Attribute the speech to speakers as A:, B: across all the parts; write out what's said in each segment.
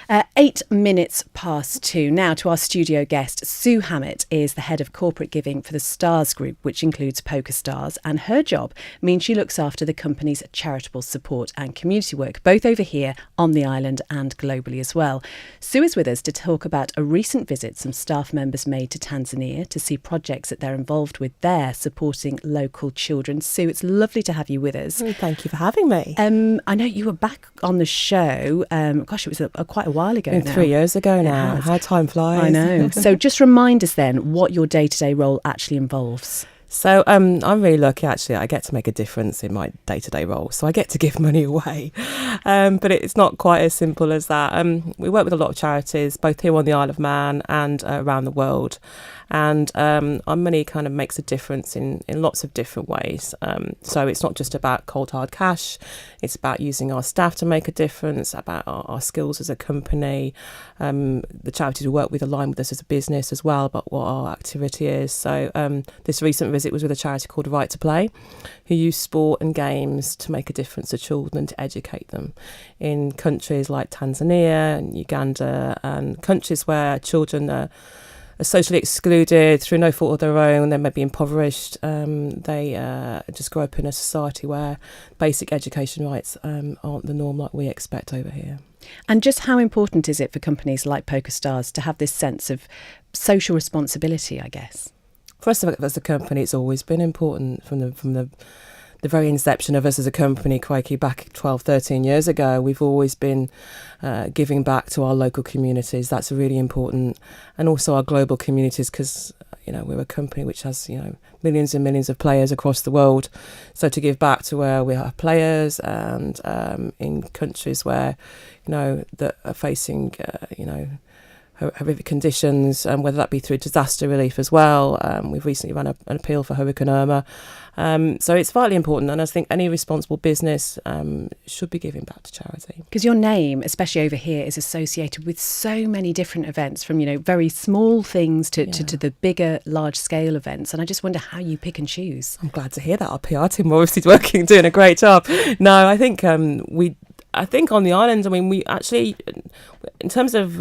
A: 2:08 now to our studio guest. Sue Hammett is the head of corporate giving for the Stars Group, which includes PokerStars, and her job means she looks after the company's charitable support and community work, both over here on the island and globally as well. Sue is with us to talk about a recent visit some staff members made to Tanzania to see projects that they're involved with there supporting local children. Sue, it's lovely to have you with us.
B: Thank you for having me.
A: I know you were back on the show, it was quite a while ago now.
B: 3 years ago now. How time flies.
A: I know. So just remind us then what your day-to-day role actually involves.
B: So I'm really lucky, actually. I get to make a difference in my day-to-day role. So I get to give money away. But it's not quite as simple as that. We work with a lot of charities, both here on the Isle of Man and around the world. And our money kind of makes a difference in lots of different ways. So it's not just about cold hard cash. It's about using our staff to make a difference, about our skills as a company. The charities we work with align with us as a business as well about what our activity is. So this recent visit was with a charity called Right to Play, who use sport and games to make a difference to children, to educate them in countries like Tanzania and Uganda, and countries where children are socially excluded through no fault of their own. They may be impoverished. They just grow up in a society where basic education rights aren't the norm like we expect over here.
A: And just how important is it for companies like PokerStars to have this sense of social responsibility, I guess?
B: For us as a company, it's always been important from the very inception of us as a company, crikey, back 12, 13 years ago. We've always been giving back to our local communities. That's really important. And also our global communities, because, we're a company which has, millions and millions of players across the world. So to give back to where we have players and in countries where, that are facing, horrific conditions, whether that be through disaster relief as well. We've recently run an appeal for Hurricane Irma. So it's vitally important, and I think any responsible business should be giving back to charity.
A: Because your name, especially over here, is associated with so many different events, from very small things to the bigger, large-scale events, and I just wonder how you pick and choose.
B: I'm glad to hear that. Our PR team are obviously doing a great job. No, I think I think on the island, we actually, in terms of,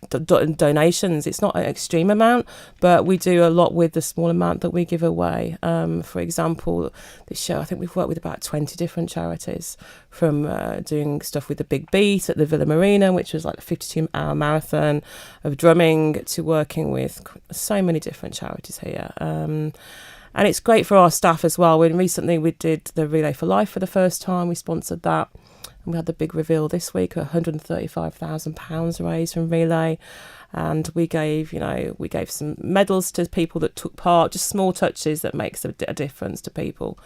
B: donations, it's not an extreme amount, but we do a lot with the small amount that we give away. For example, this show, I think we've worked with about 20 different charities, from doing stuff with the Big Beat at the Villa Marina, which was like a 52-hour marathon of drumming, to working with so many different charities here. And it's great for our staff as well. Recently we did the Relay for Life for the first time. We sponsored that. And we had the big reveal this week, £135,000 raised from Relay. And we gave some medals to people that took part, just small touches that makes a difference to people.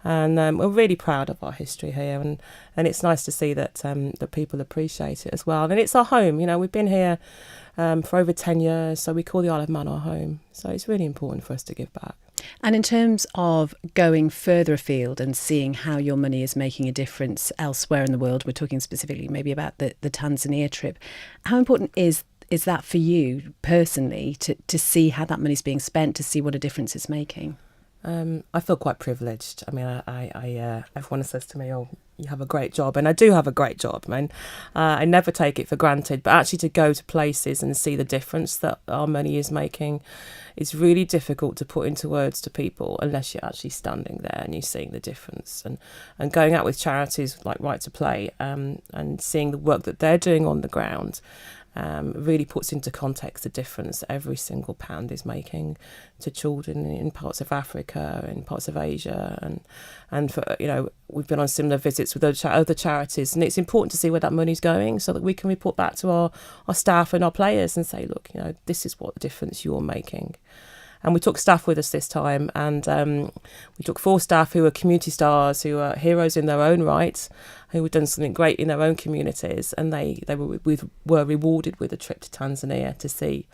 B: And we're really proud of our history here. And it's nice to see that people appreciate it as well. And it's our home. We've been here for over 10 years, so we call the Isle of Man our home. So it's really important for us to give back.
A: And in terms of going further afield and seeing how your money is making a difference elsewhere in the world, we're talking specifically maybe about the Tanzania trip, how important is that for you personally to see how that money's being spent, to see what a difference it's making?
B: I feel quite privileged. Everyone says to me, "Oh, you have a great job," and I do have a great job. I never take it for granted. But actually, to go to places and see the difference that our money is making, it's really difficult to put into words to people unless you're actually standing there and you're seeing the difference. And going out with charities like Right to Play and seeing the work that they're doing on the ground. Really puts into context the difference every single pound is making to children in parts of Africa, in parts of Asia, and for we've been on similar visits with other charities, and it's important to see where that money's going so that we can report back to our staff and our players and say, look, this is what the difference you're making. And we took staff with us this time, and we took 4 staff who are community stars, who are heroes in their own right, who had done something great in their own communities, and they were rewarded with a trip to Tanzania to see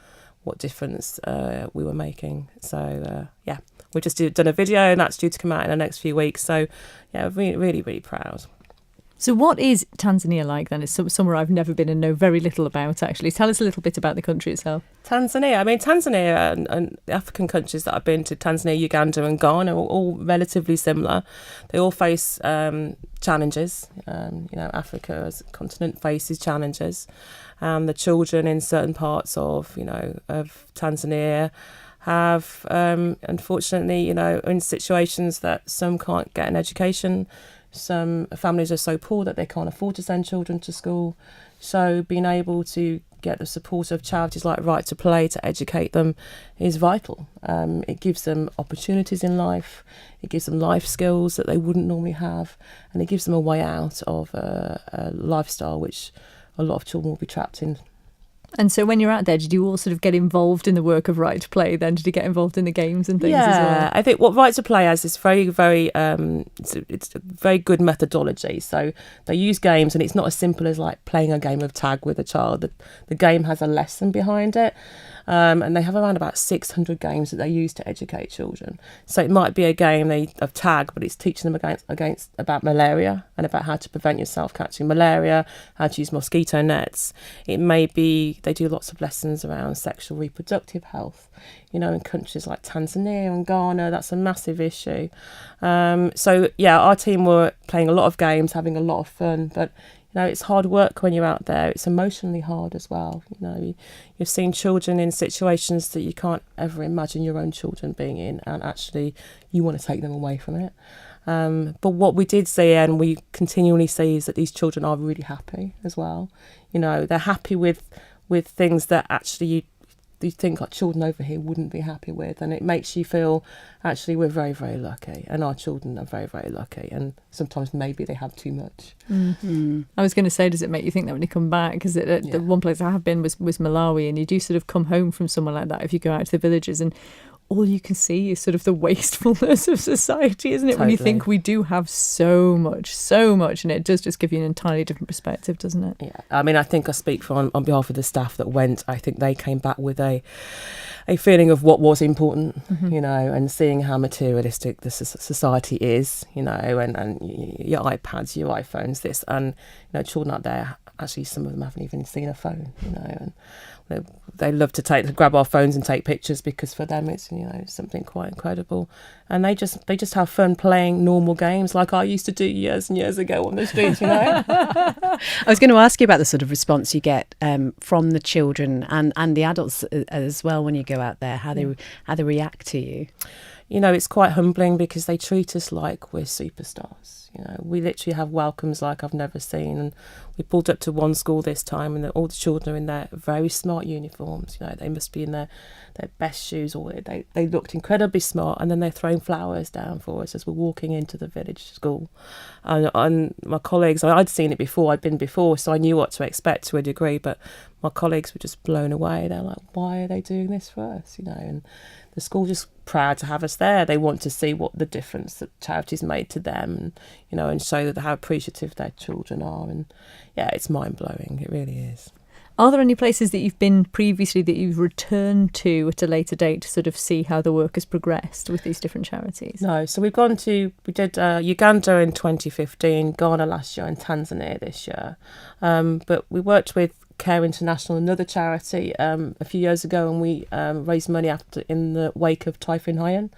B: what difference we were making. So, we've just done a video, and that's due to come out in the next few weeks. So, really, really proud.
C: So what is Tanzania like then? It's somewhere I've never been and know very little about, actually. Tell us a little bit about the country itself.
B: Tanzania and the African countries that I've been to, Tanzania, Uganda and Ghana, are all relatively similar. They all face challenges. Africa as a continent faces challenges. The children in certain parts of Tanzania have, unfortunately, in situations that some can't get an education. Some families are so poor that they can't afford to send children to school. So being able to get the support of charities like Right to Play to educate them is vital. It gives them opportunities in life. It gives them life skills that they wouldn't normally have. And it gives them a way out of a lifestyle which a lot of children will be trapped in.
C: And so when you're out there, did you all sort of get involved in the work of Right to Play then? Did you get involved in the games and things as well?
B: Yeah, I think what Right to Play has is very, very, it's a very good methodology. So they use games, and it's not as simple as like playing a game of tag with a child. The game has a lesson behind it. And they have around about 600 games that they use to educate children. So it might be a game of tag, but it's teaching them about malaria and about how to prevent yourself catching malaria, how to use mosquito nets. It may be they do lots of lessons around sexual reproductive health. In countries like Tanzania and Ghana, that's a massive issue. Our team were playing a lot of games, having a lot of fun, but it's hard work when you're out there. It's emotionally hard as well. You've seen children in situations that you can't ever imagine your own children being in, and actually you want to take them away from it. But what we did see, and we continually see, is that these children are really happy as well. They're happy with things that actually you think our children over here wouldn't be happy with, and it makes you feel actually we're very, very lucky, and our children are very, very lucky, and sometimes maybe they have too much.
C: Mm-hmm. I was going to say, does it make you think that when you come back? Because the one place I have been was Malawi, and you do sort of come home from somewhere like that if you go out to the villages, and all you can see is sort of the wastefulness of society, isn't it? Totally. When you think we do have so much, and it does just give you an entirely different perspective, doesn't it?
B: Yeah, I think I speak on behalf of the staff that went. I think they came back with a feeling of what was important, and seeing how materialistic the society is, and your iPads, your iPhones, this, and children out there, actually some of them haven't even seen a phone, and they love to grab our phones and take pictures, because for them it's something quite incredible, and they just have fun playing normal games like I used to do years and years ago on the streets.
A: I was going to ask you about the sort of response you get from the children and the adults as well when you go out there, how they react to you.
B: It's quite humbling, because they treat us like we're superstars. We literally have welcomes like I've never seen. And we pulled up to one school this time, and all the children are in their very smart uniforms. They must be in their best shoes. Or they looked incredibly smart, and then they're throwing flowers down for us as we're walking into the village school. And my colleagues, I'd seen it before, I'd been before, so I knew what to expect to a degree, but my colleagues were just blown away. They're like, why are they doing this for us? And the school just proud to have us there. They want to see what the difference that charity's made to them, and show that how appreciative their children are. And yeah, it's mind-blowing. It really is.
C: Are there any places that you've been previously that you've returned to at a later date to sort of see how the work has progressed with these different charities?
B: No, so we did Uganda in 2015, Ghana last year, and Tanzania this year. But we worked with Care International, another charity, a few years ago, and we raised money in the wake of Typhoon Haiyan,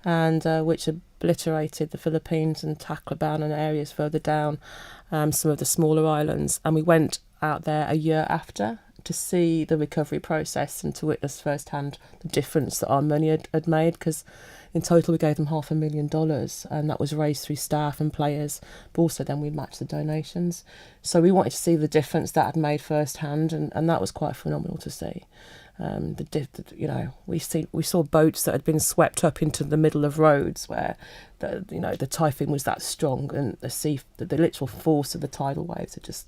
B: and which obliterated the Philippines and Tacloban and areas further down, some of the smaller islands. And we went out there a year after to see the recovery process and to witness firsthand the difference that our money had made, because in total we gave them $500,000, and that was raised through staff and players, but also then we matched the donations. So we wanted to see the difference that had made firsthand, and that was quite phenomenal to see. We saw boats that had been swept up into the middle of roads where the typhoon was that strong, and the literal force of the tidal waves had just,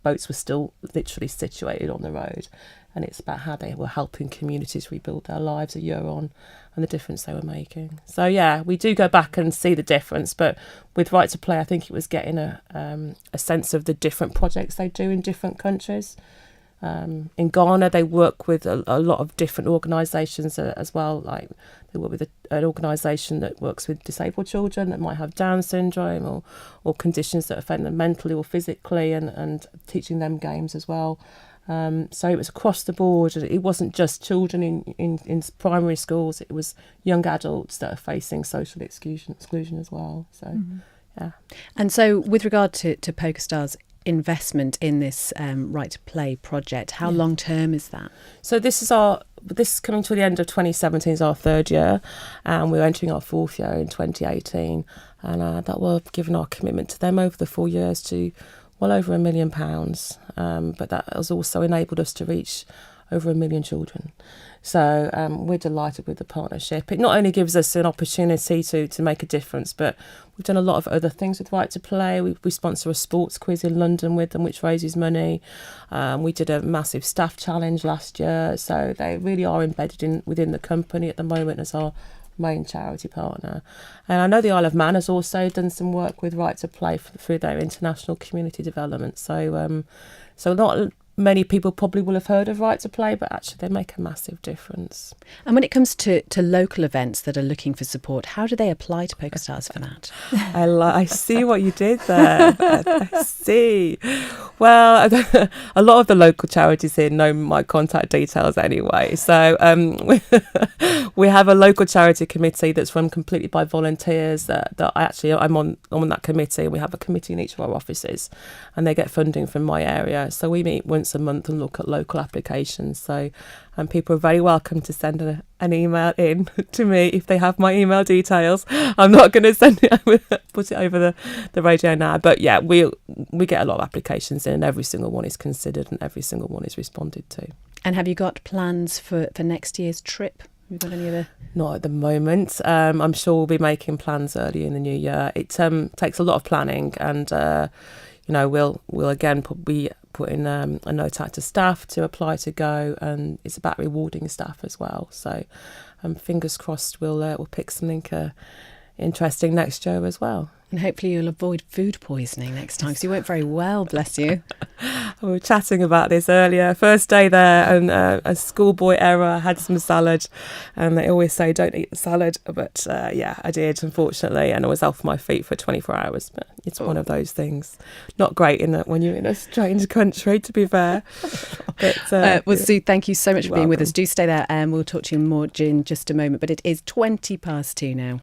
B: boats were still literally situated on the road, and it's about how they were helping communities rebuild their lives a year on, and the difference they were making. So yeah, we do go back and see the difference, but with Right to Play, I think it was getting a sense of the different projects they do in different countries. In Ghana, they work with a lot of different organisations as well. Like they work with an organisation that works with disabled children that might have Down syndrome or conditions that affect them mentally or physically, and teaching them games as well. So it was across the board. It wasn't just children in primary schools. It was young adults that are facing social exclusion as well. So, yeah. And
A: so with regard to PokerStars investment in this Right to Play project, how long term is that?
B: So this is coming to the end of 2017 is our third year, and we're entering our fourth year in 2018, and that will have given our commitment to them over the 4 years to well over £1 million, but that has also enabled us to reach over 1 million children. So we're delighted with the partnership. It not only gives us an opportunity to make a difference, but we've done a lot of other things with Right to Play. We sponsor a sports quiz in London with them, which raises money. We did a massive staff challenge last year. So they really are embedded within the company at the moment as our main charity partner. And I know the Isle of Man has also done some work with Right to Play through their international community development. So not many people probably will have heard of Right to Play, but actually they make a massive difference.
A: And when it comes to local events that are looking for support, how do they apply to PokerStars for that?
B: I see what you did there. I see. Well, a lot of the local charities here know my contact details anyway. So we have a local charity committee that's run completely by volunteers I'm on that committee, and we have a committee in each of our offices, and they get funding from my area. So we meet once a month and look at local applications. So people are very welcome to send an email in to me if they have my email details. I'm not going to put it over the radio now, but yeah, we get a lot of applications in, and every single one is considered and every single one is responded to.
A: And have you got plans for next year's trip? Have you got any other?
B: Not at the moment. I'm sure we'll be making plans early in the new year. It takes a lot of planning, and we'll again be putting a note out to staff to apply to go, and it's about rewarding staff as well. So fingers crossed we'll pick something interesting next year as well.
A: And hopefully you'll avoid food poisoning next time, because you weren't very well, bless you.
B: We were chatting about this earlier. First day there, and a schoolboy error. I had some salad, and they always say don't eat the salad, but I did, unfortunately, and I was off my feet for 24 hours. But it's one of those things. Not great when you're in a strange country, to be fair. But,
A: Sue, thank you so much for being with us. Do stay there, and we'll talk to you more in just a moment. But it is 2:20 now.